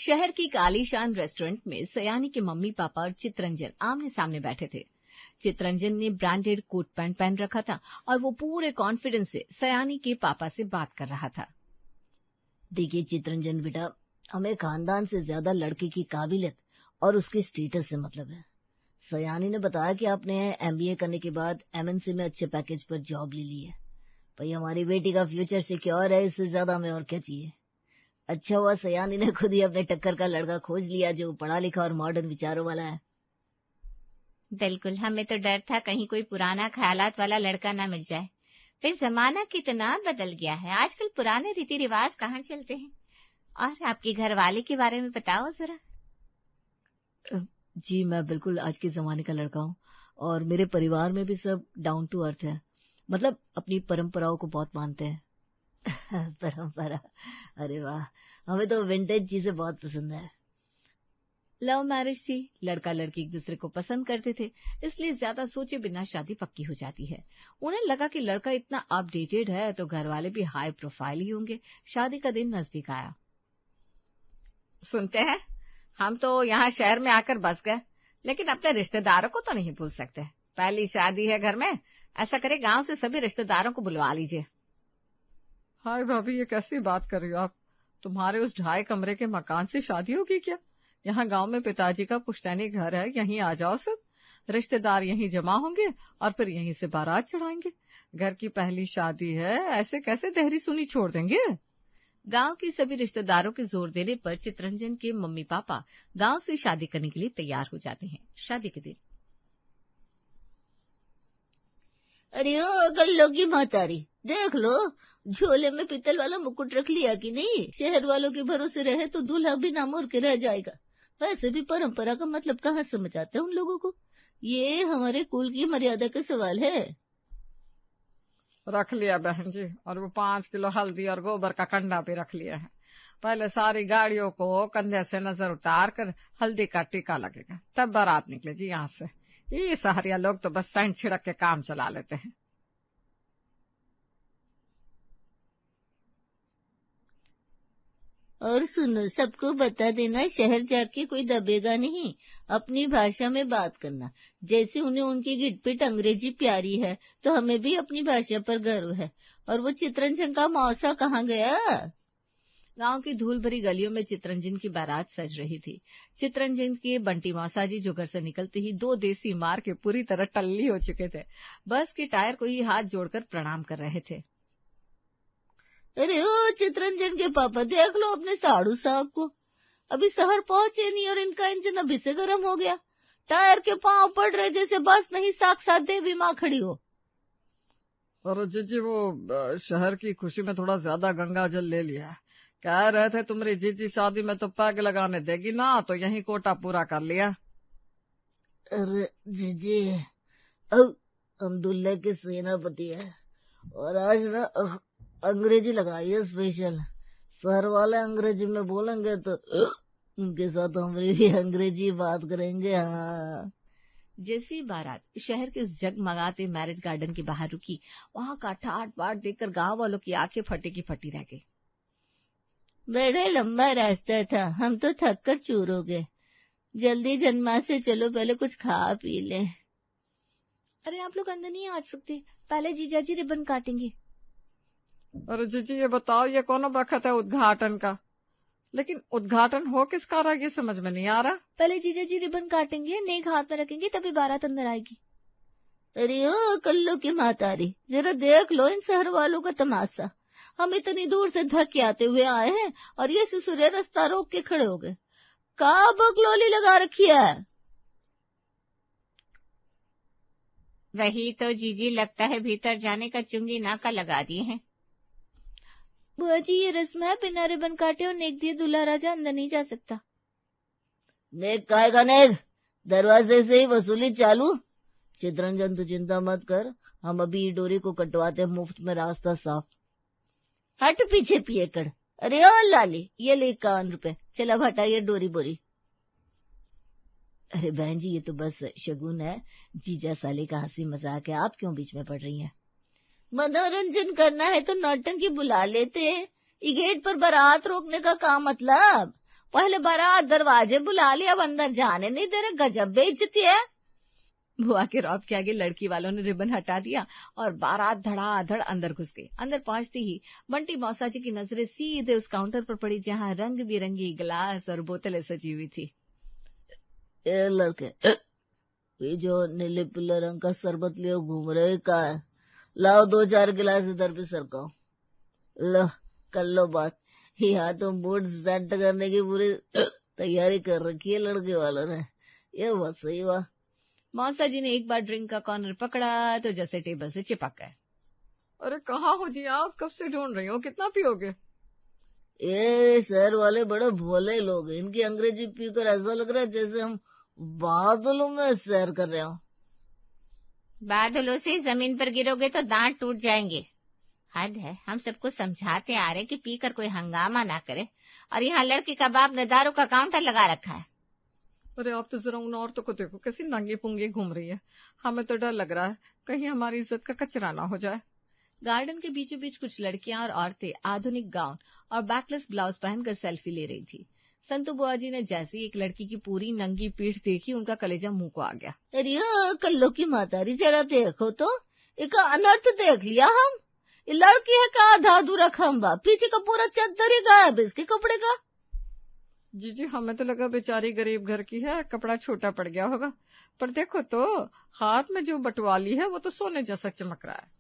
शहर की कालीशान रेस्टोरेंट में सयानी के मम्मी पापा और चितरंजन आमने सामने बैठे थे। चितरंजन ने ब्रांडेड कोट पैंट पहन रखा था और वो पूरे कॉन्फिडेंस से सयानी के पापा से बात कर रहा था। देखिए चितरंजन बेटा, हमें खानदान से ज्यादा लड़के की काबिलियत और उसके स्टेटस से मतलब है। सयानी ने बताया कि आपने एमबीए करने के बाद एमएनसी में अच्छे पैकेज पर जॉब ले ली है। भाई हमारी बेटी का फ्यूचर सिक्योर है, इससे ज्यादा हमें और क्या चाहिए। अच्छा हुआ सयानी ने खुद ही अपने टक्कर का लड़का खोज लिया जो पढ़ा लिखा और मॉडर्न विचारों वाला है। बिल्कुल, हमें तो डर था कहीं कोई पुराना ख्यालात वाला लड़का ना मिल जाए। फिर जमाना कितना बदल गया है, आजकल पुराने रीति रिवाज कहाँ चलते हैं। और आपके घर वाले के बारे में बताओ जरा। जी मैं बिल्कुल आज के जमाने का लड़का हूँ और मेरे परिवार में भी सब डाउन टू अर्थ है, मतलब अपनी परंपराओं को बहुत मानते हैं। परंपरा, अरे वाह, हमें तो विंटेज चीजें बहुत पसंद है। लव मैरिज थी, लड़का लड़की एक दूसरे को पसंद करते थे, इसलिए ज्यादा सोचे बिना शादी पक्की हो जाती है। उन्हें लगा कि लड़का इतना अपडेटेड है तो घर वाले भी हाई प्रोफाइल ही होंगे। शादी का दिन नजदीक आया। सुनते हैं, हम तो यहाँ शहर में आकर बस गए, लेकिन अपने रिश्तेदारों को तो नहीं भूल सकते। पहली शादी है घर में, ऐसा करे गांव से सभी रिश्तेदारों को बुलवा लीजिए। हाय भाभी, ये कैसी बात कर रही हो आप? तुम्हारे उस 2.5 कमरे के मकान से शादी होगी क्या? यहाँ गांव में पिताजी का पुश्तैनी घर है, यहीं आ जाओ, सब रिश्तेदार यहीं जमा होंगे और फिर यहीं से बारात चढ़ाएंगे। घर की पहली शादी है, ऐसे कैसे देहरी सुनी छोड़ देंगे? गांव के सभी रिश्तेदारों के जोर देने पर चितरंजन के मम्मी पापा गांव से शादी करने के लिए तैयार हो जाते हैं। शादी के दिन, अरे ओ गल्लो की महतारी, देख लो झोले में पीतल वाला मुकुट रख लिया कि नहीं। शहर वालों के भरोसे रहे तो दूल्हा भी ना मोर के रह जाएगा। वैसे भी परंपरा का मतलब कहाँ समझ आता है उन लोगों को। ये हमारे कुल की मर्यादा का सवाल है। रख लिया बहन जी, और वो 5 किलो हल्दी और गोबर का कंडा भी रख लिया है। पहले सारी गाड़ियों को कंधे से नजर उतार कर हल्दी का टीका लगेगा, तब बारात निकलेगी यहाँ से। ये सहरिया लोग तो बस सैंड छिड़क के काम चला लेते हैं। और सुनो, सबको बता देना शहर जाके कोई दबेगा नहीं, अपनी भाषा में बात करना। जैसे उन्हें उनकी गिटपिट अंग्रेजी प्यारी है तो हमें भी अपनी भाषा पर गर्व है। और वो चितरंजन का मौसा कहाँ गया? गांव की धूल भरी गलियों में चितरंजन की बारात सज रही थी। चितरंजन के बंटी मौसा जी जो घर से निकलते ही 2 देसी मार के पूरी तरह टल्ली हो चुके थे। बस के टायर को ही हाथ जोड़कर प्रणाम कर रहे थे। अरे ओ चितरंजन के पापा, देख लो अपने साड़ू साहब को, अभी शहर पहुंचे नहीं और इनका इंजन अभी से गर्म हो गया। टायर के पांव पड़ रहे जैसे बस नहीं साक्षात देवी माँ खड़ी हो। और जीजी वो शहर की खुशी में थोड़ा ज्यादा गंगा जल ले लिया है। कह रहे थे तुम्हारी जीजी शादी में तो पैग लगाने देगी ना, तो यही कोटा पूरा कर लिया। अरे जीजी, अब हम दुल्हे के सेनापति है और आज ना अंग्रेजी लगाई है स्पेशल। शहर वाले अंग्रेजी में बोलेंगे तो उनके साथ हम भी अंग्रेजी बात करेंगे। हाँ। जैसी बारात शहर के उस जगमगाते मैरिज गार्डन के बाहर रुकी, वहां का ठाट बाट देखकर गांव वालों की आंखें फटी की फटी रह गई। बड़ा लंबा रास्ता था, हम तो थक कर चूर हो गए। जल्दी जन्मा से चलो, पहले कुछ खा पी ले। अरे आप लोग अंदर नहीं आ सकते, पहले जीजाजी रिबन काटेंगे। अरे जीजी ये बताओ, ये कौन वक्त है उद्घाटन का? लेकिन उद्घाटन हो किसका रहा ये समझ में नहीं आ रहा। पहले जीजाजी रिबन काटेंगे, नेक हाथ में रखेंगे, तभी बारात अंदर आएगी। अरे ओ कल्लू की मातारी, जरा देख लो इन शहर वालों का तमाशा। हम इतनी दूर से धक के आते हुए आए हैं और ये ससुरे रास्ता रोक के खड़े हो गए। का बकलोली लगा रखी है। वही तो जीजी, लगता है भीतर जाने का चुंगी नाका लगा दिए हैं। बुआ जी ये रस्म है, बिना रिबन काटे और नेक दिए दूल्हा राजा अंदर नहीं जा सकता। नेक काएगा नेक, दरवाजे से ही वसूली चालू। चितरंजन तू चिंता मत कर, हम अभी डोरी को कटवाते, मुफ्त में रास्ता साफ। हट पीछे पिएकड़। अरे ओ लाली, ये ले 51 रुपए, चला हटाइए डोरी बोरी। अरे बहन जी ये तो बस शगुन है, जीजा साले का हंसी मजाक है, आप क्यों बीच में पड़ रही हैं? मनोरंजन करना है तो नौटंकी बुला लेते, ये गेट पर बारात रोकने का काम मतलब। पहले बारात दरवाजे बुला लिया, अब अंदर जाने नहीं दे रहे, गजब बेइज्जती है। बुआ के रौब के आगे लड़की वालों ने रिबन हटा दिया और बारात धड़ाधड़ अंदर घुस गई। अंदर पहुंचते ही बंटी मौसा जी की नजरें सीधे उस काउंटर पर पड़ी जहां रंग बिरंगी गिलास और बोतलें सजी हुई थी। ए लड़के, ये जो नीले पीले रंग का शरबत लिए घूम रहे का है, लाओ 2-4 गिलास इधर भी सरकाओ। लो कर लो बात। यहाँ तो मूड सेट करने की पूरी तैयारी कर रखी है लड़के वालों ने। ये बात सही हुआ। मौसा जी ने एक बार ड्रिंक का कॉर्नर पकड़ा तो जैसे टेबल से चिपक गए। अरे कहाँ हो जी आप, कब से ढूंढ रही हो, कितना पियोगे? ये शहर वाले बड़े भोले लोग हैं, इनकी अंग्रेजी पीकर ऐसा लग रहा है जैसे हम बादलों में सैर कर रहे हो। बादलों से जमीन पर गिरोगे तो दांत टूट जाएंगे। हद है, हम सबको समझाते आ रहे कि पीकर कोई हंगामा ना करे, और यहाँ लड़की का बाप ने दारू का काउंटर लगा रखा है। अरे आप तो जरा उन औरतों को देखो, कैसी नंगी पुंगी घूम रही है। हमें तो डर लग रहा है कहीं हमारी इज्जत का कचरा ना हो जाए। गार्डन के बीचों बीच कुछ लड़कियां और औरतें आधुनिक गाउन और बैकलेस ब्लाउज पहनकर सेल्फी ले रही थी। संतू बुआ जी ने जैसे ही एक लड़की की पूरी नंगी पीठ देखी, उनका कलेजा मुंह को आ गया। अरे कल्लो की मातारी, जरा देखो तो, एक अनर्थ देख लिया हम। ये लड़की है का आधा अधूरा खंबा, पीछे का पूरा चद्दर ही गायब इसके कपड़े का। जी हमें तो लगा बेचारी गरीब घर की है, कपड़ा छोटा पड़ गया होगा, पर देखो तो हाथ में जो बटवाली है वो तो सोने जैसा चमक रहा है।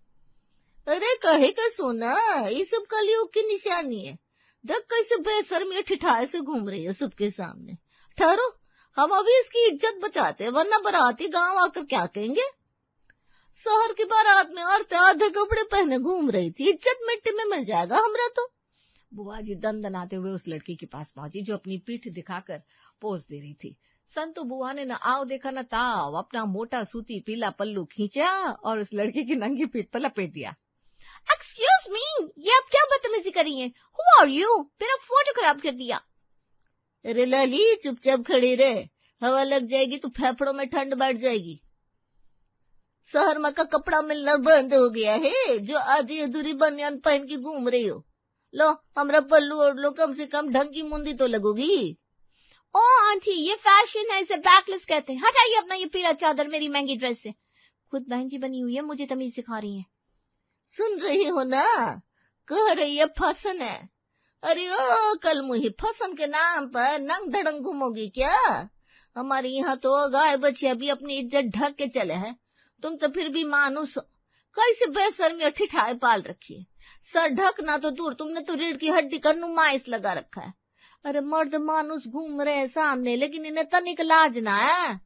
अरे कहे का सोना, ये सब कलयुग की निशानी है। देख कैसे बेशर्मी ठिठाए से घूम रही है सबके सामने। ठहरो, हम अभी इसकी इज्जत बचाते हैं, वरना बाराती गांव आकर क्या कहेंगे। शहर की बारात में औरतें आधे कपड़े पहने घूम रही थी, इज्जत मिट्टी में मिल जाएगा हमरा तो। बुआ जी दंदनाते हुए उस लड़की के पास पहुंची जो अपनी पीठ दिखाकर पोज दे रही थी। संतू बुआ ने न आओ देखा न ताव अपना मोटा सूती पीला पल्लू खींचा और उस लड़की की नंगी पीठ पर लपेट दिया। एक्सक्यूज मी, ये आप क्या बदतमीजी कर रही हैं? Who are you? मेरा फोटो खराब कर दिया। अरे लाली चुपचाप खड़ी रहे, हवा लग जाएगी तो फेफड़ों में ठंड बैठ जाएगी। शहर में का कपड़ा मिलना बंद हो गया है, जो आधी अधूरी बनियान पहन के घूम रही हो। लो हमरा पल्लू ओढ़ लो, कम से कम ढंग की मुंदी तो लगोगी। ओ आंटी, ये फैशन है, इसे बैकलेस कहते हैं। हटाइए अपना ये पीला चादर मेरी महंगी ड्रेस से। खुद बहन जी बनी हुई है, मुझे तमीज सिखा रही है। सुन रही हो ना, कह रही है फैशन है। अरे ओ कल मुही, फैशन के नाम पर नंग धड़ंग घूमोगी क्या? हमारे यहाँ तो गाय बछिया भी अपनी इज्जत ढक के चले हैं, तुम तो फिर भी मानुस हो। कैसे बेशर्मी और ठिठाए पाल रखी है। सर ढकना तो दूर, तुमने तो रीढ़ की हड्डी का नुमाइश लगा रखा है। अरे मर्द मानुस घूम रहे हैं सामने, लेकिन इन्हें तनिक लाज ना है।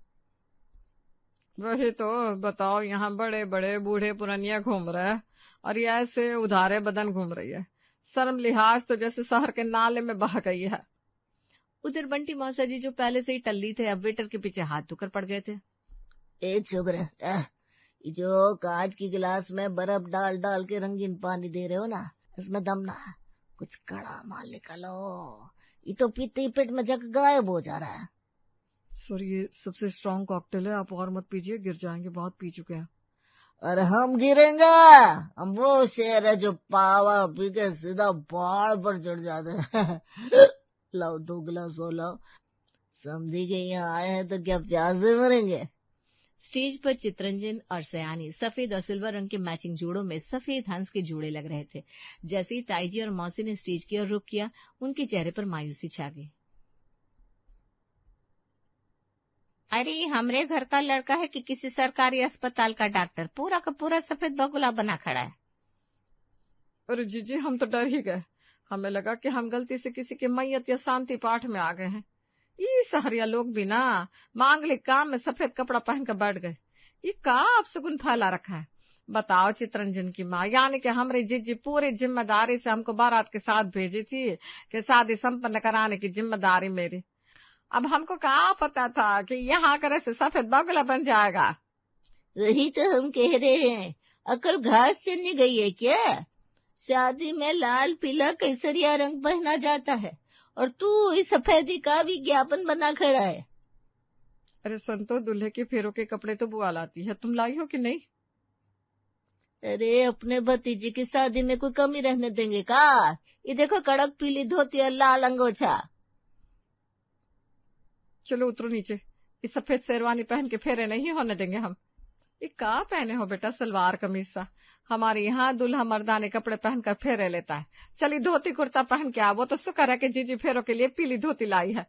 वही तो बताओ, यहाँ बड़े बड़े बूढ़े पुरनिया घूम रहे हैं और ये ऐसे उधारे बदन घूम रही है। शर्म लिहाज तो जैसे शहर के नाले में बह गई है। उधर बंटी मौसा जी जो पहले से ही टल्ली थे, अब वेटर के पीछे हाथ धोकर पड़ गए थे। ए छोकरा, जो कांच की गिलास में बर्फ डाल डाल के रंगीन पानी दे रहे हो ना, इसमें दम ना है, कुछ कड़ा माल निकालो। ये तो पीते ही पेट में जाकर गायब हो जा रहा है। सर ये सबसे स्ट्रॉन्ग कॉकटेल है, आप और मत पीजिए, गिर जाएंगे, बहुत पी चुके हैं। अरे हम गिरेंगे? हम वो शेर है जो पावा पी के सीधा पहाड़ पर चढ़ जाते हैं। लाओ 2 गिलास और लाओ, समझी के यहाँ आए हैं तो क्या प्यास से मरेंगे। स्टेज पर चित्रंजन और सयानी सफेद और सिल्वर रंग के मैचिंग जोड़ों में सफेद हंस के जोड़े लग रहे थे। जैसे ही ताईजी और मौसी ने स्टेज की ओर रुख किया, उनके चेहरे पर मायूसी छा गई। अरे हमरे घर का लड़का है कि किसी सरकारी अस्पताल का डॉक्टर, पूरा का पूरा सफेद बगुला बना खड़ा है। अरे जीजी हम तो डर ही गए, हमें लगा कि हम गलती से किसी के मैयत या शांति पाठ में आ गए हैं। ये सहरिया लोग भी ना मांगलिक काम में सफेद कपड़ा पहनकर बैठ गए। ये का आप सगुन फैला रखा है। बताओ चित्रंजन की माँ, यानी कि हमारी जीजी पूरी जिम्मेदारी से हमको बारात के साथ भेजी थी कि शादी संपन्न कराने की जिम्मेदारी मेरी। अब हमको क्या पता था कि यहाँ करे से सफेद बगुला बन जाएगा। वही तो हम कह रहे हैं, अकल घास चढ़ने गई है क्या? शादी में लाल पीला केसरिया रंग पहना जाता है और तू इस सफेदी का विज्ञापन बना खड़ा है। अरे संतो, दूल्हे के फेरों के कपड़े तो बुआ लाती है, तुम लाई हो कि नहीं? अरे अपने भतीजे की शादी में कोई कमी रहने देंगे का? ये देखो, कड़क पीली धोती और लाल अंगोछा। चलो उतरो नीचे, इस सफेद शेरवानी पहन के फेरे नहीं होने देंगे हम। ये का पहने हो बेटा, सलवार कमीज सा? हमारे यहाँ दूल्हा मर्दाने कपड़े पहनकर फेरे लेता है। चली धोती कुर्ता पहन के आ। वो तो शुक्र है कि जीजी फेरों के लिए पीली धोती लाई है।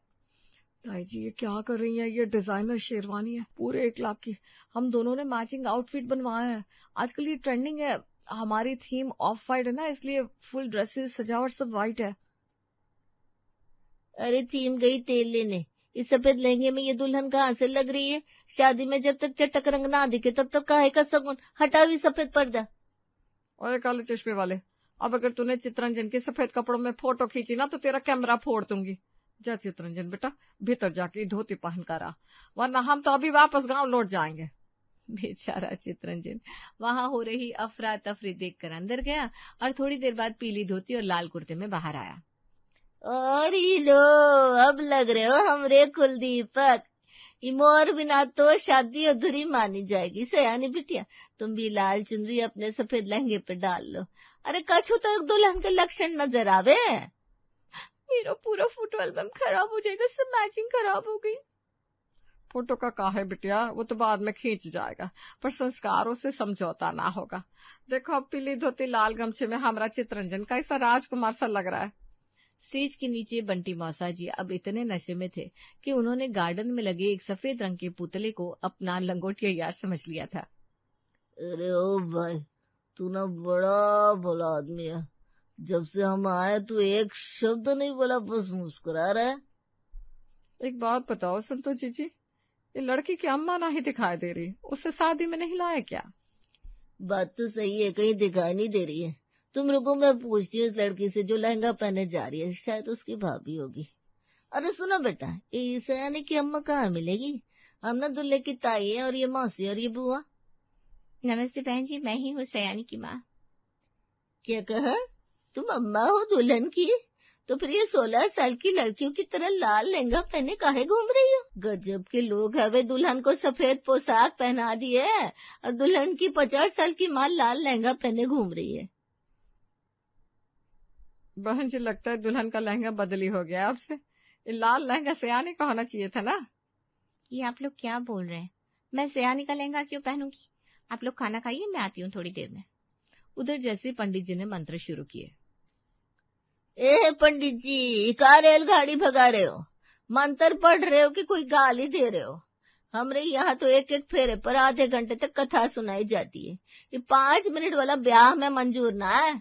ताई जी ये क्या कर रही है? ये डिजाइनर शेरवानी है, पूरे 1 लाख की। हम दोनों ने मैचिंग आउटफिट बनवाया है, आजकल ये ट्रेंडिंग है। हमारी थीम ऑफ वाइट है ना, इसलिए फुल ड्रेसेस सजावट सब वाइट है। अरे थीम गई तेल लेने, इस सफेद लहंगे में ये दुल्हन कहाँ से लग रही है? शादी में जब तक चटक रंग ना दिखे तब तक काहे का सगुन। हटा भी सफेद पर्दा। ओए काले चश्मे वाले, अब अगर तूने चित्रंजन के सफेद कपड़ों में फोटो खींची ना तो तेरा कैमरा फोड़ दूंगी। जा चित्रंजन बेटा, भीतर जाके धोती पहन कर आ, वरना हम तो अभी वापस गांव लौट जाएंगे। बेचारा चित्रंजन वहां हो रही अफरा तफरी देखकर अंदर गया और थोड़ी देर बाद पीली धोती और लाल कुर्ते में बाहर आया। और ये लो, अब लग रहे हो हमरे कुलदीपक। इमोर बिना तो शादी अधूरी मानी जाएगी। सयानी बिटिया, तुम भी लाल चुनरी अपने सफेद लहंगे पे डाल लो। अरे कछु तो दुल्हन के लक्षण नजर आवे। मेरा पूरा फोटो एल्बम खराब हो जाएगा, सब मैचिंग खराब हो गई। फोटो का काहे बिटिया, वो तो बाद में खींच जाएगा, पर संस्कारों से समझौता ना होगा। देखो अब पीली धोती लाल गमछे में हमारा चित्रंजन कैसा राजकुमार सा लग रहा है। स्टेज के नीचे बंटी मौसा जी अब इतने नशे में थे कि उन्होंने गार्डन में लगे एक सफेद रंग के पुतले को अपना लंगोटिया यार समझ लिया था। अरे ओ भाई, तू ना बड़ा भला आदमी है। जब से हम आए तू एक शब्द नहीं बोला, बस मुस्कुरा रहा है। एक बात बताओ संतोष जी, ये लड़की की अम्मा नहीं दिखाई दे रही, उसे शादी में नहीं लाया क्या? बात तो सही है, कहीं दिखाई नहीं दे रही है। तुम रुको, मैं पूछती हूँ इस लड़की से जो लहंगा पहने जा रही है, शायद उसकी भाभी होगी। अरे सुनो बेटा, ये सयानी की अम्मा कहाँ मिलेगी? हम ना दूल्हे की ताई है, और ये मौसी और ये बुआ। नमस्ते बहन जी, मैं ही हूँ सयानी की माँ। क्या कहा? तुम अम्मा हो दुल्हन की? तो फिर ये 16 साल की लड़कियों की तरह लाल लहंगा पहने काहे घूम रही हो? गजब के लोग है वे, दुल्हन को सफेद पोशाक पहना दी है और दुल्हन की 50 साल की माँ लाल लहंगा पहने घूम रही है। बहन जी लगता है दुल्हन का लहंगा बदली हो गया आपसे। ये लाल लहंगा सयानी का होना चाहिए था ना। ये आप लोग क्या बोल रहे हैं? मैं सयानी का लहंगा क्यों पहनूंगी? आप लोग खाना खाइए, मैं आती हूँ थोड़ी देर में। उधर जैसे पंडित जी ने मंत्र शुरू किए। ए पंडित जी, का रेलगाड़ी भगा रहे हो? मंत्र पढ़ रहे हो कि कोई गाली दे रहे हो? हमरे यहाँ तो एक एक फेरे पर आधे घंटे तक कथा सुनाई जाती है। ये 5 मिनट वाला ब्याह में मंजूर ना है।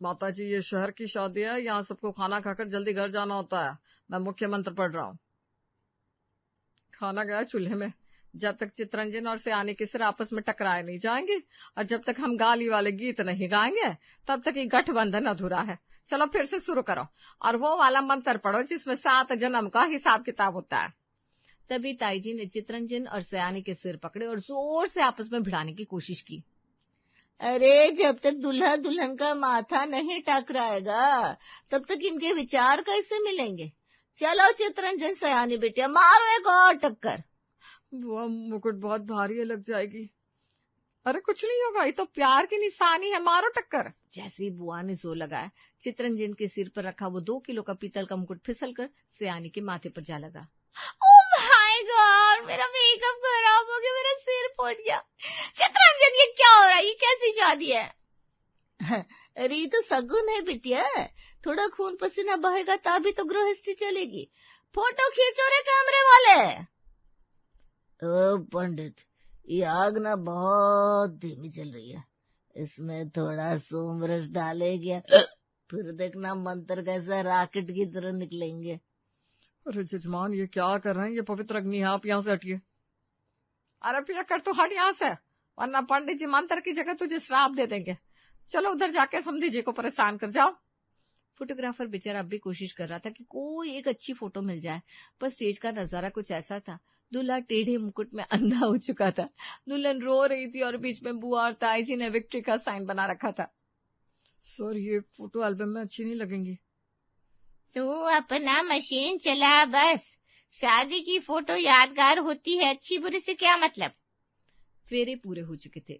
माता जी ये शहर की शादी है, यहाँ सबको खाना खाकर जल्दी घर जाना होता है। मैं मुख्य मंत्र पढ़ रहा हूँ। खाना गया चूल्हे में। जब तक चित्रंजन और सयानी के सिर आपस में टकराए नहीं जाएंगे और जब तक हम गाली वाले गीत नहीं गाएंगे तब तक ये गठबंधन अधूरा है। चलो फिर से शुरू करो और वो वाला मंत्र पढ़ो जिसमें 7 जन्म का हिसाब किताब होता है। तभी ताई जी ने चित्रंजन और सयानी के सिर पकड़े और जोर से आपस में भिड़ाने की कोशिश की। अरे जब तक दूल्हा दुल्हन का माथा नहीं टकराएगा तब तक इनके विचार कैसे मिलेंगे? चलो चित्रंजन सयानी बेटिया, मारो एक और टक्कर। वो मुकुट बहुत भारी है, लग जाएगी। अरे कुछ नहीं होगा, ये तो प्यार की निशानी है, मारो टक्कर। जैसे ही बुआ ने जोर लगाया, चित्रंजन के सिर पर रखा वो 2 किलो का पीतल का मुकुट फिसलकर सयानी के माथे पर जा लगा। ओह माय गॉड, मेरा मेकअप खराब हो गया, मेरा सिर फट गया। चित्रंजन ये क्या हो रहा है? ये कैसी शादी है? अरे ये तो सगुन है बिटिया, थोड़ा खून पसीना बहेगा तभी तो गृहस्थी चलेगी। फोटो खींचो रे कैमरे वाले। ओ पंडित, ये आग ना बहुत धीमी चल रही है, इसमें थोड़ा सोमरस डाले क्या? फिर देखना मंत्र कैसा रॉकेट की तरह निकलेंगे। अरे जजमान ये क्या कर रहे हैं? ये पवित्र अग्नि है, आप यहाँ से हटिए। अरे पिया कर तू हट यहाँ से, वरना पंडित जी मंत्र की जगह तुझे श्राप दे देंगे। चलो उधर जाके समधी जी को परेशान कर जाओ। फोटोग्राफर बेचारा अब भी कोशिश कर रहा था कि कोई एक अच्छी फोटो मिल जाए, पर स्टेज का नजारा कुछ ऐसा था। दूल्हा टेढ़े मुकुट में अंधा हो चुका था, दुल्हन रो रही थी और बीच में बुआ और ताई जी ने विक्ट्री का साइन बना रखा था। सर ये फोटो एल्बम में अच्छी नहीं लगेंगी। तू अपना मशीन चला बस, शादी की फोटो यादगार होती है, अच्छी बुरी से क्या मतलब। फेरे पूरे हो चुके थे।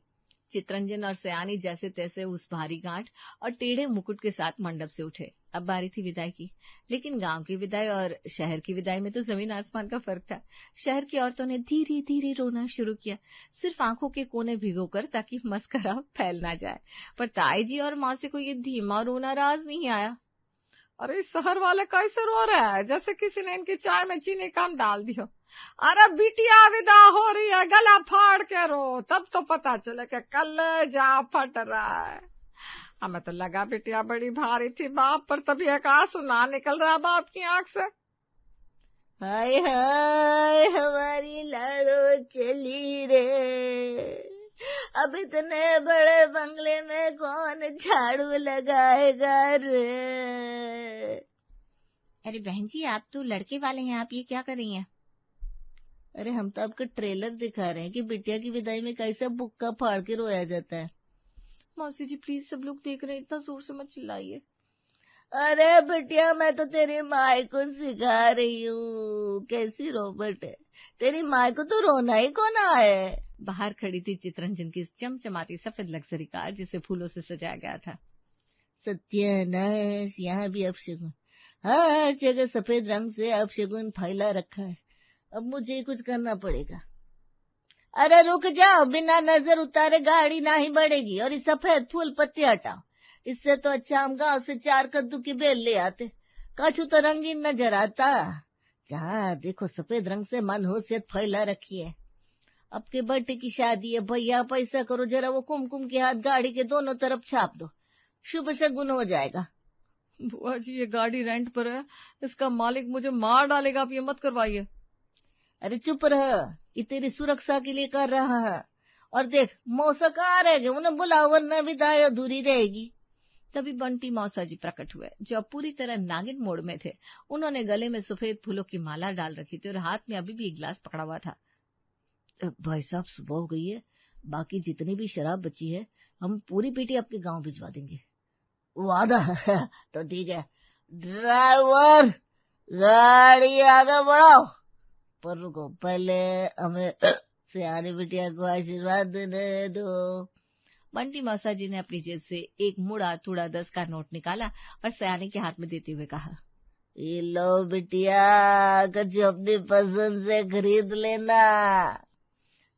चित्रंजन और सयानी जैसे तैसे उस भारी गांठ और टेढ़े मुकुट के साथ मंडप से उठे। अब बारी थी विदाई की। लेकिन गांव की विदाई और शहर की विदाई में तो जमीन आसमान का फर्क था। शहर की औरतों ने धीरे धीरे रोना शुरू किया, सिर्फ आंखों के कोने भिगोकर, ताकि मस्करा फैल ना जाए। पर ताई जी और मौसी को ये धीमा रोना राज नहीं आया। अरे शहर वाले कैसे रो रहे हैं, जैसे किसी ने इनकी चाय में चीनी कम डाल दी हो। अरे बिटिया विदा हो रही है, गला फाड़ के रो, तब तो पता चले कि कलेजा फट रहा है। हमें तो लगा बिटिया बड़ी भारी थी बाप पर, तभी एक आंसू ना निकल रहा बाप की आंख से। हाय हाय हमारी लाडो चली रे, अब इतने बड़े बंगले में कौन झाड़ू लगाएगा रे। अरे बहन जी, आप तो लड़के वाले हैं, आप ये क्या कर रही हैं? अरे हम तो आपका ट्रेलर दिखा रहे हैं कि बिटिया की विदाई में कैसे बुक्का फाड़ के रोया जाता है। मौसी जी प्लीज, सब लोग देख रहे हैं, इतना जोर से मत चिल्लाइए। अरे बिटिया मैं तो तेरी माई को सिखा रही हूँ कैसी रोबोट है, तेरी माई को तो रोना ही कौन आए। बाहर खड़ी थी चितरंजन की चमचमाती सफेद लग्जरी कार, जिसे फूलों से सजाया गया था। सत्यानाश, यहाँ भी अपशगुन, हर जगह सफेद रंग से अपशगुन फैला रखा है। अब मुझे कुछ करना पड़ेगा। अरे रुक जाओ, बिना नजर उतारे गाड़ी ना ही बढ़ेगी, और इस सफेद फूल पत्ती हटाओ। इससे तो अच्छा हम गांव से 4 कद्दू की बेल ले आते, कछु तो रंगीन नजर आता। जहाँ देखो सफेद रंग से मनहूसियत फैला रखी है। अब के बेटे की शादी है भैया, पैसा करो जरा, वो कुमकुम के हाथ गाड़ी के दोनों तरफ छाप दो, शुभ शगुन हो जाएगा। बुआ जी ये गाड़ी रेंट पर है, इसका मालिक मुझे मार डालेगा, आप ये मत करवाइए। अरे चुप रह, ये तेरी सुरक्षा के लिए कर रहा है। और देख मौसा कहाँ रह गए, उन्हें बुलाओ वरना विदाई अधूरी रहेगी। तभी बंटी मौसा जी प्रकट हुए, जो अब पूरी तरह नागिन मोड़ में थे। उन्होंने गले में सफेद फूलों की माला डाल रखी थी और हाथ में अभी भी एक गिलास पकड़ा हुआ था। भाई साहब सुबह हो गई है, बाकी जितनी भी शराब बची है हम पूरी पेटी आपके गांव भिजवा देंगे। वादा है तो ठीक है। ड्राइवर गाड़ी आगे बढ़ाओ, पर रुको पहले हमें सियानी बिटिया को आशीर्वाद देने दो। बंटी मौसा जी ने अपनी जेब से एक मुड़ा थोड़ा 10 का नोट निकाला और सयानी के हाथ में देते हुए कहा, ये लो बिटिया, कुछ अपनी पसंद से खरीद लेना।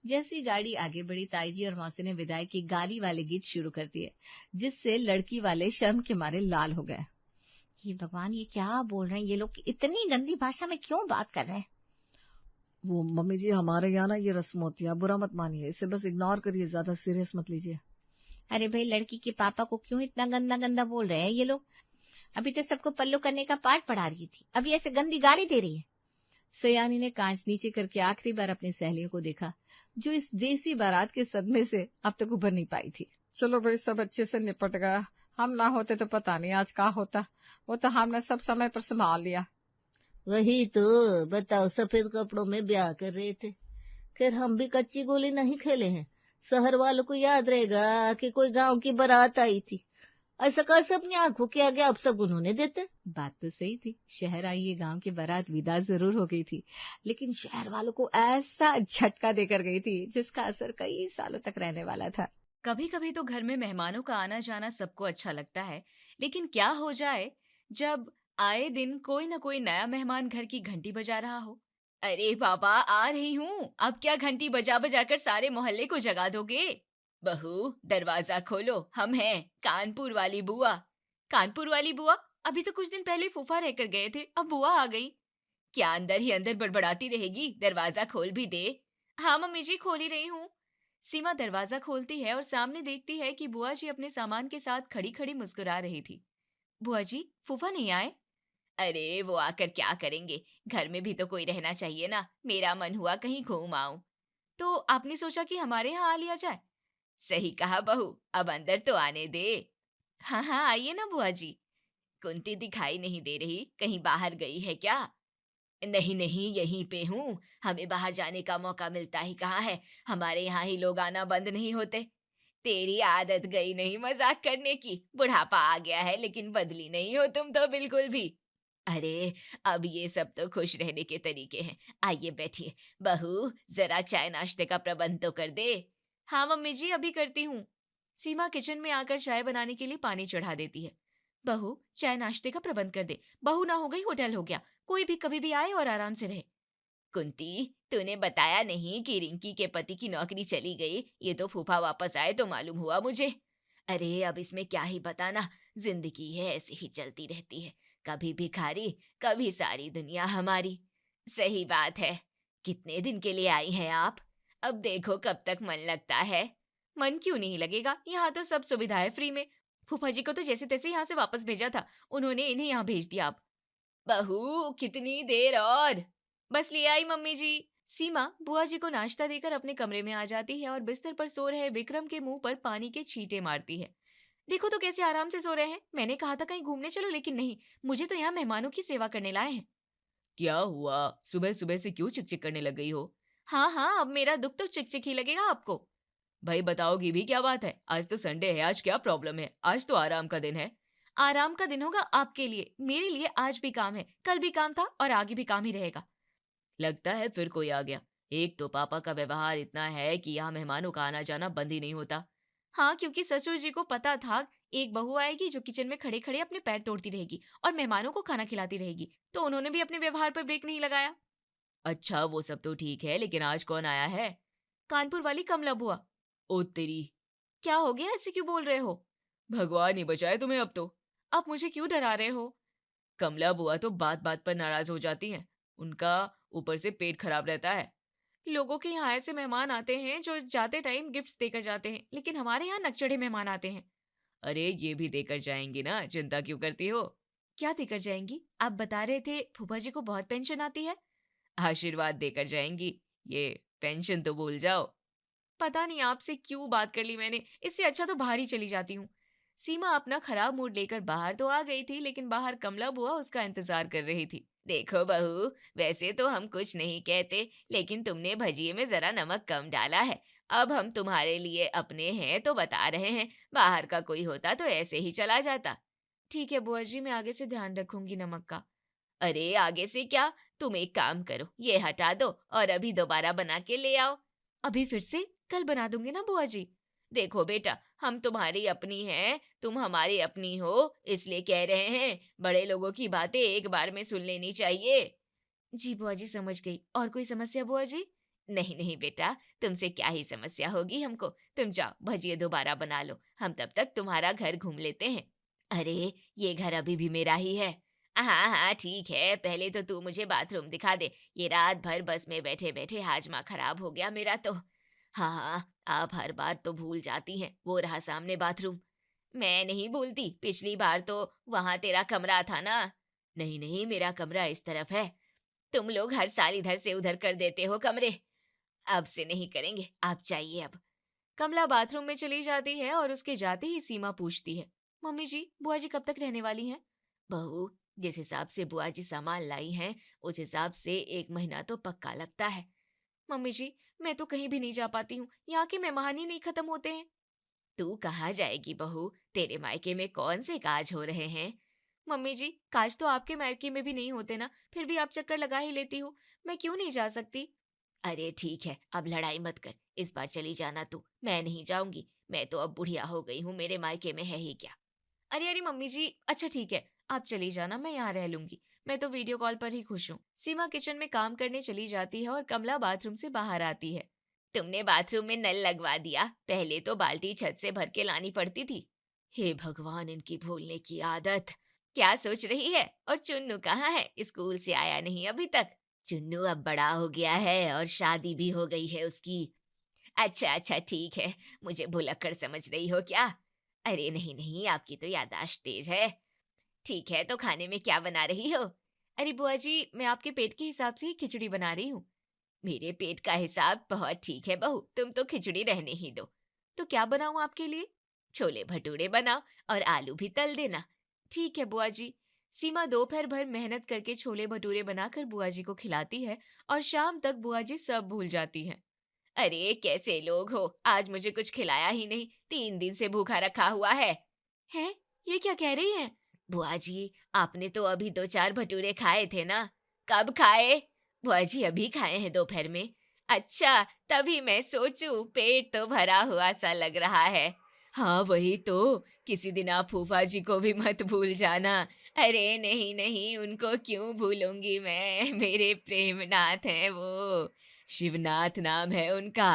जैसी गाड़ी आगे बढ़ी, ताई जी और मौसी ने विदाई के गाली वाले गीत शुरू कर दिए, जिससे लड़की वाले शर्म के मारे लाल हो गए। ये भगवान, ये क्या बोल रहे हैं ये लोग, इतनी गंदी भाषा में क्यों बात कर रहे हैं? वो मम्मी जी हमारे यहाँ ना ये रस्म होती है, बुरा मत मानिए, इसे बस इग्नोर करिए, ज्यादा सीरियस मत लीजिए। अरे भाई, लड़की के पापा को क्यों इतना गंदा गंदा बोल रहे हैं ये लोग? अभी तो सबको पल्लू करने का पाठ पढ़ा रही थी, अभी ऐसे गंदी गाली दे रही है। सयानी ने कांच नीचे करके आखिरी बार अपनी सहेलियों को देखा, जो इस देसी बारात के सदमे से अब तक उभर नहीं पाई थी। चलो भाई, सब अच्छे से निपट गया, हम ना होते तो पता नहीं आज क्या होता। वो तो हमने सब समय पर संभाल लिया। वही तो बताओ, सफेद कपड़ों में ब्याह कर रहे थे। खैर हम भी कच्ची गोली नहीं खेले हैं, शहर वालों को याद रहेगा कि कोई गांव की बारात आई थी। ऐसा कैसे अपनी आंखों के आगे अब सब उन्होंने देते। बात तो सही थी, शहर आई ये गांव की बारात विदा जरूर हो गई थी, लेकिन शहर वालों को ऐसा झटका देकर गई थी जिसका असर कई सालों तक रहने वाला था। कभी कभी तो घर में मेहमानों का आना जाना सबको अच्छा लगता है, लेकिन क्या हो जाए जब आए दिन कोई न कोई नया मेहमान घर की घंटी बजा रहा हो। अरे बाबा, आ रही हूँ, अब क्या घंटी बजा बजा कर सारे मोहल्ले को जगा दोगे? बहू दरवाजा खोलो, हम हैं कानपुर वाली बुआ। कानपुर वाली बुआ? अभी तो कुछ दिन पहले फूफा रहकर गए थे, अब बुआ आ गई। क्या अंदर ही अंदर बड़बड़ाती रहेगी, दरवाजा खोल भी दे। हाँ मम्मी जी, खोल ही रही हूँ। सीमा दरवाजा खोलती है और सामने देखती है कि बुआ जी अपने सामान के साथ खड़ी खड़ी मुस्कुरा रही थी। बुआ जी, फूफा नहीं आए? अरे वो आकर क्या करेंगे, घर में भी तो कोई रहना चाहिए ना। मेरा मन हुआ कहीं घूम आऊं, तो आपने सोचा कि हमारे यहाँ आ लिया जाए। सही कहा बहू, अब अंदर तो आने दे। हाँ हाँ आइए ना बुआ जी। कुंती दिखाई नहीं दे रही, कहीं बाहर गई है क्या? नहीं नहीं, यहीं पे हूँ, हमें बाहर जाने का मौका मिलता ही कहाँ है, हमारे यहाँ ही लोग आना बंद नहीं होते। तेरी आदत गई नहीं मजाक करने की, बुढ़ापा आ गया है लेकिन बदली नहीं हो तुम तो बिल्कुल भी। अरे अब ये सब तो खुश रहने के तरीके हैं, आइए बैठिए। बहू जरा चाय नाश्ते का प्रबंध तो कर दे। हाँ मम्मी जी, अभी करती हूँ। सीमा किचन में आकर चाय बनाने के लिए पानी चढ़ा देती है। बहू चाय नाश्ते का प्रबंध कर दे, बहू ना हो गई होटल हो गया, कोई भी कभी भी आए और आराम से रहे। कुंती, तूने बताया नहीं कि रिंकी के पति की नौकरी चली गई, ये तो फूफा वापस आए तो मालूम हुआ मुझे। अरे अब इसमें क्या ही बताना, जिंदगी है ऐसे ही चलती रहती है, कभी भिखारी कभी सारी दुनिया हमारी। सही बात है। कितने दिन के लिए आई हैं आप? अब देखो कब तक मन लगता है। मन क्यों नहीं लगेगा, यहाँ तो सब सुविधाएं फ्री में। फूफा जी को तो जैसे तैसे यहाँ से वापस भेजा था, उन्होंने इन्हें यहाँ भेज दिया। अब बहू कितनी देर और? बस ले आई मम्मी जी। सीमा बुआ जी को नाश्ता देकर अपने कमरे में आ जाती है और बिस्तर पर सो रहे विक्रम के मुंह पर पानी के छींटे मारती है। देखो तो कैसे आराम से सो रहे हैं। मैंने कहा था कहीं घूमने चलो, लेकिन नहीं, मुझे तो यहाँ मेहमानों की सेवा करने लाए हैं। क्या हुआ, सुबह सुबह से क्यों चिकचिक करने लग गई हो? हाँ, अब मेरा दुख तो चिकचिक ही लगेगा आपको। भाई बताओगी भी क्या बात है? आज तो संडे है, आज क्या प्रॉब्लम है? आज तो आराम का दिन है। आराम का दिन होगा आपके लिए, मेरे लिए आज भी काम है, कल भी काम था और आगे भी काम ही रहेगा। लगता है फिर कोई आ गया। एक तो पापा का व्यवहार इतना है कि यहाँ मेहमानों का आना जाना बंद ही नहीं होता। हाँ, क्योंकि ससुर जी को पता था एक बहू आएगी जो किचन में खड़े खड़े अपने पैर तोड़ती रहेगी और मेहमानों को खाना खिलाती रहेगी, तो उन्होंने भी अपने व्यवहार पर ब्रेक नहीं लगाया। अच्छा वो सब तो ठीक है, लेकिन आज कौन आया है? कानपुर वाली कमला बुआ। ओ तेरी, क्या हो गया, ऐसे क्यों बोल रहे हो? भगवान ही बचाए तुम्हें अब तो। आप मुझे क्यों डरा रहे हो? कमला बुआ तो बात बात पर नाराज हो जाती हैं, उनका ऊपर से पेट खराब रहता है। लोगों के यहाँ ऐसे मेहमान आते हैं जो जाते टाइम गिफ्ट्स देकर जाते हैं, लेकिन हमारे यहाँ नकचढ़े मेहमान आते हैं। अरे ये भी देकर जाएंगी ना, चिंता क्यों करती हो? क्या देकर जाएंगी? आप बता रहे थे फूफा जी को बहुत पेंशन आती है। आशीर्वाद देकर जाएंगी, ये पेंशन तो भूल जाओ। पता नहीं आपसे क्यों बात कर ली मैंने, इससे अच्छा तो बाहर ही चली जाती हूँ। सीमा अपना खराब मूड लेकर बाहर तो आ गई थी, लेकिन बाहर कमला बुआ उसका इंतजार कर रही थी। देखो बहू, वैसे तो हम कुछ नहीं कहते, लेकिन तुमने भजिए में जरा नमक कम डाला है। अब हम तुम्हारे लिए अपने हैं तो बता रहे हैं, बाहर का कोई होता तो ऐसे ही चला जाता। ठीक है बुआ जी, मैं आगे से ध्यान रखूंगी नमक का। अरे आगे से क्या, तुम एक काम करो, ये हटा दो और अभी दोबारा बना के ले आओ। अभी फिर से? कल बना दूंगी ना बुआ जी। देखो बेटा, हम तुम्हारी अपनी हैं, तुम हमारी अपनी हो, इसलिए कह रहे हैं, बड़े लोगों की बातें एक बार में सुन लेनी चाहिए। जी बुआ जी समझ गई। और कोई समस्या बुआ जी? नहीं नहीं बेटा, तुमसे क्या ही समस्या होगी हमको। तुम जाओ भजिए दोबारा बना लो, हम तब तक तुम्हारा घर घूम लेते हैं। अरे ये घर अभी भी मेरा ही है। हाँ ठीक है, पहले तो तू मुझे बाथरूम दिखा दे। ये रात भर बस में बैठे बैठे हाजमा खराब हो गया मेरा तो। हाँ, आप हर बार तो भूल जाती हैं, वो रहा सामने बाथरूम। मैं नहीं भूलती, पिछली बार तो वहां तेरा कमरा था ना। नहीं नहीं, मेरा कमरा इस तरफ है, तुम लोग हर साल इधर से उधर कर देते हो कमरे। अब से नहीं करेंगे, आप चाहिए अब। कमला बाथरूम में चली जाती है और उसके जाते ही सीमा पूछती है, मम्मी जी बुआ जी कब तक रहने वाली हैं? बहू, जिस हिसाब से बुआ जी सामान लाई हैं, उस हिसाब से 1 महीना तो पक्का लगता है। मम्मी जी, मैं तो कहीं भी नहीं जा पाती हूँ, यहाँ के मेहमान ही नहीं खत्म होते हैं। तू कहाँ जाएगी बहू, तेरे मायके में कौन से काज हो रहे हैं? मम्मी जी, काज तो आपके मायके में भी नहीं होते ना, फिर भी आप चक्कर लगा ही लेती हो, मैं क्यों नहीं जा सकती? अरे ठीक है, अब लड़ाई मत कर, इस बार चली जाना तू, मैं नहीं जाऊंगी, मैं तो अब बुढ़िया हो गई हूँ, मेरे मायके में है ही क्या। अरे मम्मी जी, अच्छा ठीक है, आप चली जाना, मैं यहाँ रह लूंगी, मैं तो वीडियो कॉल पर ही खुश हूँ। सीमा किचन में काम करने चली जाती है और कमला बाथरूम से बाहर आती है। तुमने बाथरूम में नल लगवा दिया, पहले तो बाल्टी छत से भर के लानी पड़ती थी। हे भगवान, इनकी भूलने की आदत। क्या सोच रही है? और चुन्नू कहाँ है? स्कूल से आया नहीं अभी तक। चुन्नू अब बड़ा हो गया है और शादी भी हो गई है उसकी। अच्छा ठीक है, मुझे भुलक्कड़ समझ रही हो क्या? अरे नहीं नहीं, आपकी तो याददाश्त तेज है। ठीक है, तो खाने में क्या बना रही हो? अरे बुआ जी, मैं आपके पेट के हिसाब से ही खिचड़ी बना रही हूँ। मेरे पेट का हिसाब बहुत ठीक है बहू, तुम तो खिचड़ी रहने ही दो। तो क्या बनाऊं आपके लिए? छोले भटूरे बनाओ और आलू भी तल देना। ठीक है बुआ जी। सीमा दोपहर भर मेहनत करके छोले भटूरे बनाकर बुआ जी को खिलाती है और शाम तक बुआ जी सब भूल जाती हैं। अरे कैसे लोग हो, आज मुझे कुछ खिलाया ही नहीं, 3 दिन से भूखा रखा हुआ है। हैं? ये क्या कह रही हैं? बुआ जी, आपने तो अभी 2-4 भटूरे खाए थे ना। कब खाए? बुआ जी अभी खाए हैं दोपहर में। अच्छा, तभी मैं सोचूं पेट तो भरा हुआ सा लग रहा है। हाँ वही तो, किसी दिन आप फूफा जी को भी मत भूल जाना। अरे नहीं नहीं, उनको क्यों भूलूंगी मैं, मेरे प्रेमनाथ हैं वो, शिवनाथ नाम है उनका।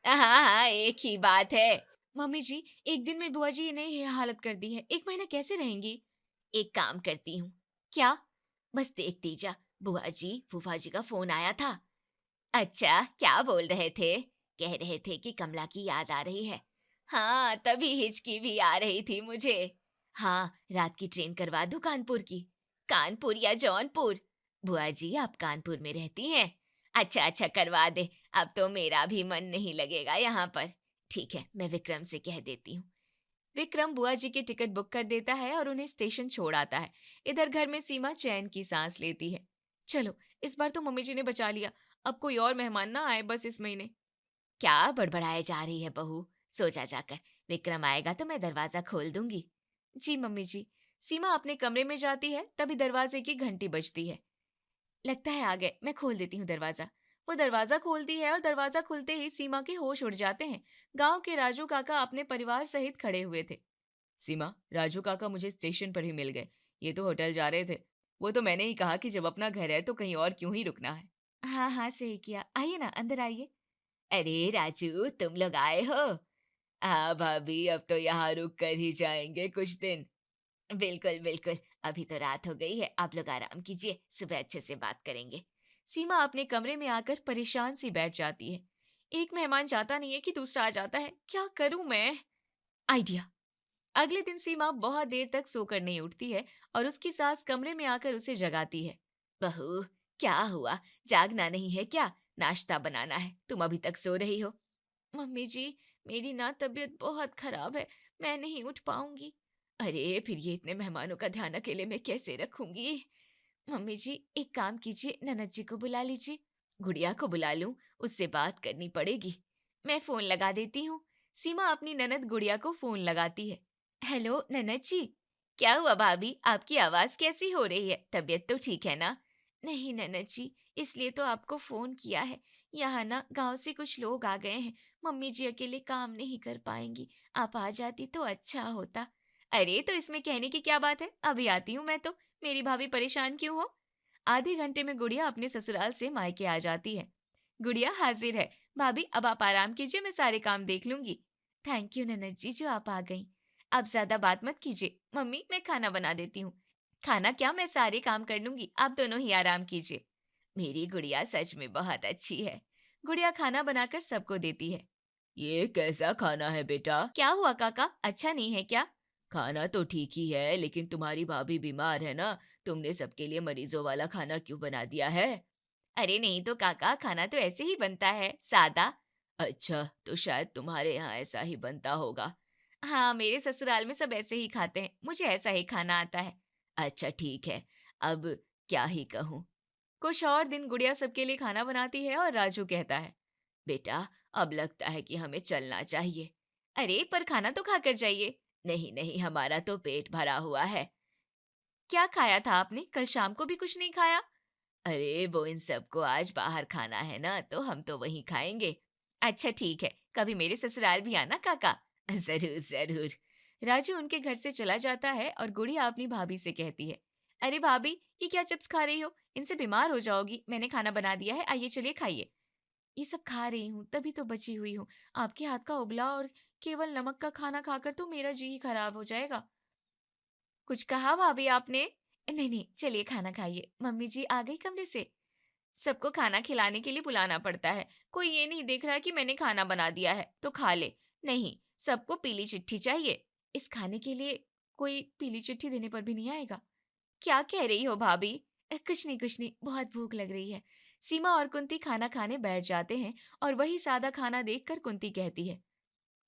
हाँ हाँ, एक ही बात है। मम्मी जी, एक दिन में बुआ जी ने ये हालत कर दी है, 1 महीना कैसे रहेंगी? एक काम करती हूँ। क्या? बस देखती जा, बुआ जी फूफा जी का फोन आया था। अच्छा, क्या बोल रहे थे? कह रहे थे कि कमला की याद आ रही है। हाँ, तभी हिचकी भी आ रही थी मुझे। हाँ, रात की ट्रेन करवा दूं कानपुर की? कानपुर या जौनपुर? बुआ जी आप कानपुर में रहती हैं? अच्छा अच्छा, करवा दे, अब तो मेरा भी मन नहीं लगेगा यहाँ पर। ठीक है, मैं विक्रम से कह देती हूँ। विक्रम बुआ जी की टिकट बुक कर देता है और उन्हें स्टेशन छोड़ आता है। इधर घर में सीमा चैन की सांस लेती है। चलो, इस बार तो मम्मी जी ने बचा लिया, अब कोई और मेहमान ना आए बस इस महीने। क्या बड़बड़ाए जा रही है बहू? सो जा जाकर, विक्रम आएगा तो मैं दरवाजा खोल दूंगी। जी मम्मी जी। सीमा अपने कमरे में जाती है, तभी दरवाजे की घंटी बजती है। लगता है आ गए, मैं खोल देती हूँ दरवाजा। वो दरवाजा खोलती है और दरवाजा खुलते ही सीमा के होश उड़ जाते हैं। गांव के राजू काका अपने परिवार सहित खड़े हुए थे। सीमा, राजू काका मुझे स्टेशन पर ही मिल गए, ये तो होटल जा रहे थे। वो तो मैंने ही कहा कि जब अपना घर है तो कहीं और क्यों ही रुकना है। हाँ हाँ, सही किया, आइए ना, अंदर आइए। अरे राजू, तुम लोग आए हो? हाँ भाभी, अब तो यहाँ रुक कर ही जाएंगे कुछ दिन। बिल्कुल बिल्कुल, अभी तो रात हो गई है, आप लोग आराम कीजिए, सुबह अच्छे से बात करेंगे। सीमा अपने कमरे में आकर परेशान सी बैठ जाती है। एक मेहमान जाता नहीं है कि दूसरा आ जाता है, क्या करूं मैं? आइडिया। अगले दिन सीमा बहुत देर तक सोकर नहीं उठती है और उसकी सास कमरे में आकर उसे जगाती है। बहू, क्या हुआ? जागना नहीं है क्या? नाश्ता बनाना है, तुम अभी तक सो रही हो। मम्मी जी, मेरी ना तबीयत बहुत खराब है, मैं नहीं उठ पाऊंगी। अरे फिर ये इतने मेहमानों का ध्यान अकेले में कैसे रखूंगी? मम्मी जी, एक काम कीजिए, ननद जी को बुला लीजिए। गुड़िया को बुला लूं? उससे बात करनी पड़ेगी। मैं फोन लगा देती हूँ। सीमा अपनी ननद गुड़िया को फोन लगाती है। हेलो ननद जी। क्या हुआ भाभी, आपकी आवाज कैसी हो रही है? तबीयत तो ठीक है ना? नहीं ननद जी, इसलिए तो आपको फोन किया है। यहाँ ना गांव से कुछ लोग आ गए हैं, मम्मी जी अकेले काम नहीं कर पाएंगी, आप आ जाती तो अच्छा होता। अरे तो इसमें कहने की क्या बात है, अभी आती हूँ मैं तो, मेरी भाभी परेशान क्यों हो? आधे घंटे में गुड़िया अपने ससुराल से मायके आ जाती है। गुड़िया हाजिर है। भाभी अब आप आराम कीजिए, मैं सारे काम देख लूंगी। थैंक यू ननद जी जो आप आ गई। अब ज्यादा बात मत कीजिए, मम्मी मैं खाना बना देती हूँ। खाना क्या, मैं सारे काम कर लूंगी, आप दोनों ही आराम कीजिए। मेरी गुड़िया सच में बहुत अच्छी है। गुड़िया खाना बनाकर सबको देती है। ये कैसा खाना है बेटा? क्या हुआ काका, अच्छा नहीं है क्या? खाना तो ठीक ही है, लेकिन तुम्हारी भाभी बीमार है ना, तुमने सबके लिए मरीजों वाला खाना क्यों बना दिया है? अरे नहीं तो काका, खाना तो ऐसे ही बनता है, सादा। अच्छा, तो शायद तुम्हारे यहाँ ऐसा ही बनता होगा। हाँ, मेरे ससुराल में सब ऐसे ही खाते हैं, मुझे ऐसा ही खाना आता है। अच्छा ठीक है, अब क्या ही कहूँ। कुछ और दिन गुड़िया सबके लिए खाना बनाती है और राजू कहता है, बेटा अब लगता है कि हमें चलना चाहिए। अरे पर खाना तो खाकर जाइए। नहीं नहीं, हमारा तो पेट भरा हुआ है। क्या खाया था आपने, कल शाम को भी कुछ नहीं खाया? अरे वो इन सबको आज बाहर खाना है ना, तो हम तो वहीं खाएंगे। अच्छा ठीक है, कभी मेरे ससुराल भी आना काका। जरूर जरूर। राजू उनके घर से चला जाता है और गुड़िया अपनी भाभी से कहती है, अरे भाभी ये क्या चिप्स खा रही हो, इनसे बीमार हो जाओगी, मैंने खाना बना दिया है, आइए चलिए खाइए। ये सब खा रही हूँ तभी तो बची हुई हूँ, आपके हाथ का उबला और केवल नमक का खाना खाकर तो मेरा जी ही खराब हो जाएगा। कुछ कहा भाभी आपने? नहीं नहीं, चलिए खाना खाइए, मम्मी जी आ गई कमरे से। सबको खाना खिलाने के लिए बुलाना पड़ता है, कोई ये नहीं देख रहा कि मैंने खाना बना दिया है तो खा ले। नहीं, सबको पीली चिट्ठी चाहिए। इस खाने के लिए कोई पीली चिट्ठी देने पर भी नहीं आएगा। क्या कह रही हो भाभी? कुछ नहीं, बहुत भूख लग रही है। सीमा और कुंती खाना खाने बैठ जाते हैं और वही सादा खाना देखकर कुंती कहती है,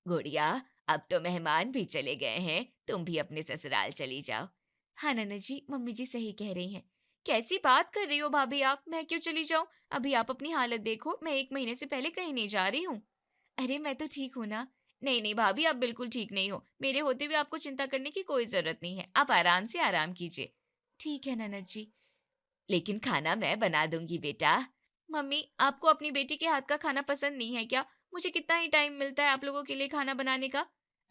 गुड़िया अब तो मेहमान भी चले गए हैं, तुम भी अपने ससुराल चली जाओ। हाँ ननद जी, मम्मी जी सही कह रही हैं। कैसी बात कर रही हो भाभी आप, मैं क्यों चली जाऊं? अभी आप अपनी हालत देखो, मैं 1 महीने से पहले कहीं नहीं जा रही हूँ। अरे मैं तो ठीक हूँ ना। नहीं नहीं भाभी, आप बिल्कुल ठीक नहीं हो, मेरे होते हुए आपको चिंता करने की कोई जरूरत नहीं है, आप आराम से आराम कीजिए। ठीक है ननद जी। लेकिन खाना मैं बना दूंगी बेटा। मम्मी आपको अपनी बेटी के हाथ का खाना पसंद नहीं है क्या? मुझे कितना ही टाइम मिलता है आप लोगों के लिए खाना बनाने का।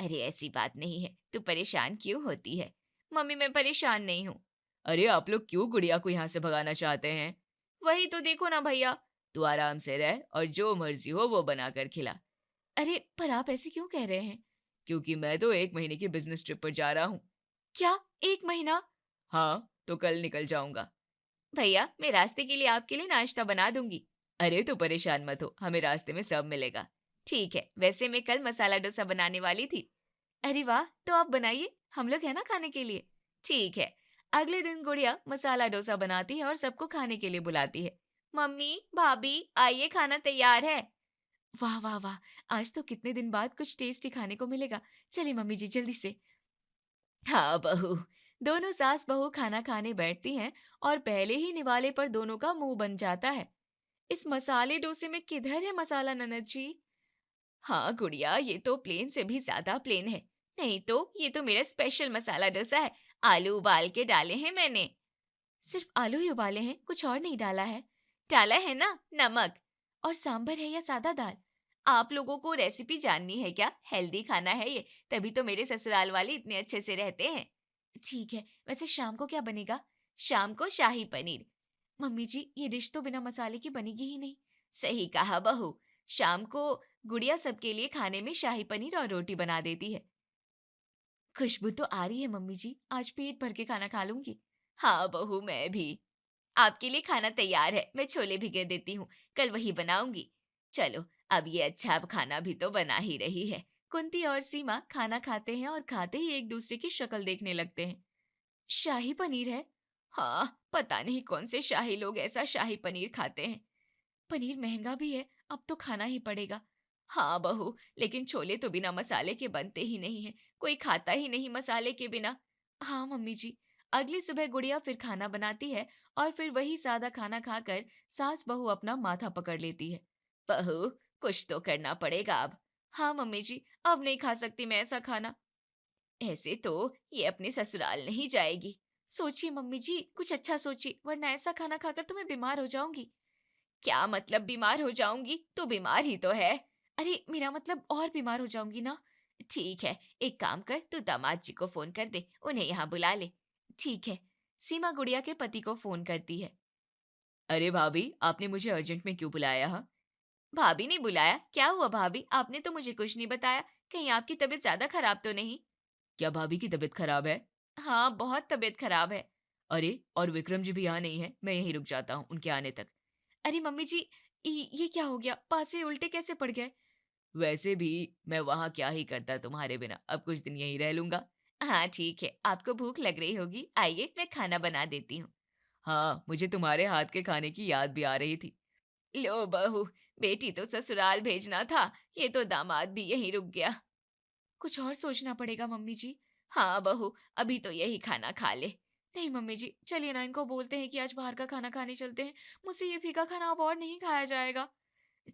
अरे ऐसी बात नहीं है, तू परेशान क्यों होती है? मम्मी मैं परेशान नहीं हूँ। अरे आप लोग क्यों गुड़िया को यहाँ से भगाना चाहते हैं? वही तो देखो ना भैया, तू आराम से रह और जो मर्जी हो वो बनाकर खिला। अरे पर आप ऐसे क्यों कह रहे हैं? क्योंकि मैं तो 1 महीने की बिजनेस ट्रिप पर जा रहा हूँ। क्या 1 महीना? हाँ तो कल निकल जाऊंगा। भैया मैं रास्ते के लिए आपके लिए नाश्ता बना दूंगी। अरे तू परेशान मत हो, हमें रास्ते में सब मिलेगा। ठीक है, वैसे मैं कल मसाला डोसा बनाने वाली थी। अरे वाह, तो आप बनाइए, हम लोग है ना खाने के लिए। ठीक है। अगले दिन गुड़िया मसाला डोसा बनाती है और सबको खाने के लिए बुलाती है। मम्मी भाभी आइए, खाना तैयार है। वाह वाह वाह, आज तो कितने दिन बाद कुछ टेस्टी खाने को मिलेगा। चलिए मम्मी जी जल्दी से। हाँ बहू। दोनों सास बहू खाना खाने बैठती हैं और पहले ही निवाले पर दोनों का मुंह बन जाता है। इस मसाले डोसे में किधर है मसाला ननद जी? हाँ गुड़िया, ये तो प्लेन से भी ज्यादा प्लेन है। नहीं तो ये तो मेरा स्पेशल मसाला डोसा है, आलू उबाल के डाले हैं मैंने। सिर्फ आलू ही उबाले हैं, कुछ और नहीं डाला है? डाला है ना, नमक। और सांभर है या सादा दाल? आप लोगों को रेसिपी जाननी है क्या? हेल्दी खाना है ये, तभी तो मेरे ससुराल वाले इतने अच्छे से रहते हैं। ठीक है, वैसे शाम को क्या बनेगा? शाम को शाही पनीर। मम्मी जी ये डिश तो बिना मसाले की बनेगी ही नहीं। सही कहा बहू, शाम को गुड़िया सबके लिए खाने में शाही पनीर और रोटी बना देती है। खुशबू तो आ रही है मम्मी जी, आज पेट भर के खाना खा लूंगी। हाँ बहू मैं भी। आपके लिए खाना तैयार है, मैं छोले भिगो देती हूँ, कल वही बनाऊंगी। चलो अब ये अच्छा खाना भी तो बना ही रही है। कुंती और सीमा खाना खाते हैं और खाते ही एक दूसरे की शक्ल देखने लगते हैं। शाही पनीर है? हाँ, पता नहीं कौन से शाही लोग ऐसा शाही पनीर खाते हैं। पनीर महंगा भी है, अब तो खाना ही पड़ेगा। हाँ बहू, लेकिन छोले तो बिना मसाले के बनते ही नहीं है, कोई खाता ही नहीं मसाले के बिना। हाँ मम्मी जी। अगली सुबह गुड़िया फिर खाना बनाती है और फिर वही सादा खाना खाकर सास बहू अपना माथा पकड़ लेती है। बहू कुछ तो करना पड़ेगा अब। हाँ मम्मी जी, अब नहीं खा सकती मैं ऐसा खाना। ऐसे तो ये अपने ससुराल नहीं जाएगी। सोचिए मम्मी जी, कुछ अच्छा सोचिए, वरना ऐसा खाना खाकर तो मैं बीमार हो जाऊंगी। क्या मतलब बीमार हो जाऊंगी? तू बीमार ही तो है। अरे मेरा मतलब और बीमार हो जाऊंगी ना। ठीक है, एक काम कर, तू दामाद जी को फोन कर दे, उन्हें यहाँ बुला ले। ठीक है। सीमा गुड़िया के पति को फोन करती है। अरे भाभी, आपने मुझे अर्जेंट में क्यों बुलाया? हाँ भाभी ने बुलाया? क्या हुआ भाभी, आपने तो मुझे कुछ नहीं बताया। कहीं आपकी तबीयत ज्यादा खराब तो नहीं? क्या भाभी की तबीयत खराब है? हाँ बहुत तबीयत खराब है। अरे और विक्रम जी भी यहाँ नहीं है, मैं यहीं रुक जाता हूँ उनके आने तक। अरे मम्मी जी, ये क्या हो गया? पासे उल्टे कैसे पड़ गए? वैसे भी मैं वहाँ क्या ही करता तुम्हारे बिना, अब कुछ दिन यहीं रह लूंगा। हाँ ठीक है, आपको भूख लग रही होगी, आइए मैं खाना बना देती हूँ। हाँ, मुझे तुम्हारे हाथ के खाने की याद भी आ रही थी। लो बहू, बेटी तो ससुराल भेजना था, ये तो दामाद भी यहीं रुक गया। कुछ और सोचना पड़ेगा मम्मी जी। हाँ बहू, अभी तो यही खाना खा ले। नहीं मम्मी जी, चलिए ना, इनको बोलते हैं कि आज बाहर का खाना खाने चलते हैं, मुझसे ये फीका खाना अब और नहीं खाया जाएगा।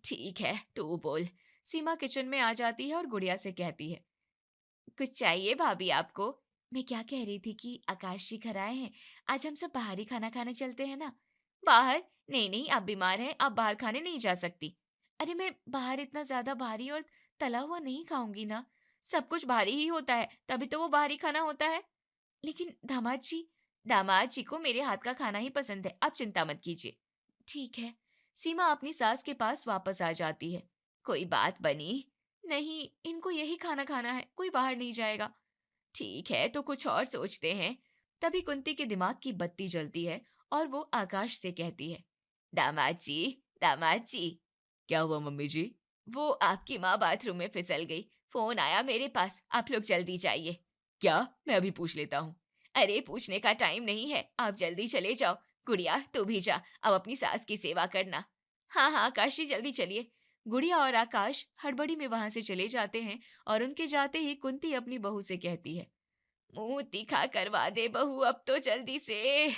ठीक है, तू बोल। सीमा किचन में आ जाती है और गुड़िया से कहती है, कुछ चाहिए भाभी आपको? मैं क्या कह रही थी कि आकाश जी घर आए हैं, आज हम सब बाहर ही खाना खाने चलते हैं ना। बाहर? नहीं नहीं, आप बीमार हैं, आप बाहर खाने नहीं जा सकती। अरे मैं बाहर इतना ज्यादा भारी और तला हुआ नहीं खाऊंगी ना। सब कुछ भारी ही होता है, तभी तो वो बाहरी खाना होता है। लेकिन दामाद जी को मेरे हाथ का खाना ही पसंद है, आप चिंता मत कीजिए। ठीक है। सीमा अपनी सास के पास वापस आ जाती है। कोई बात बनी? नहीं, इनको यही खाना खाना है, कोई बाहर नहीं जाएगा। ठीक है, तो कुछ और सोचते हैं। तभी कुंती के दिमाग की बत्ती जलती है और वो आकाश से कहती है, दामाद जी, दामाद जी। क्या हुआ मम्मी जी? वो आपकी माँ बाथरूम में फिसल गई, फोन आया मेरे पास, आप लोग जल्दी जाइए। क्या? मैं अभी पूछ लेता हूँ। अरे पूछने का टाइम नहीं है, आप जल्दी चले जाओ। गुड़िया तू भी जा, अब अपनी सास की सेवा करना। हाँ हाँ आकाश जी, जल्दी चलिए। गुड़िया और आकाश हड़बड़ी में वहां से चले जाते हैं और उनके जाते ही कुंती अपनी बहू से कहती है, मुंह तीखा करवा दे बहू अब तो जल्दी से।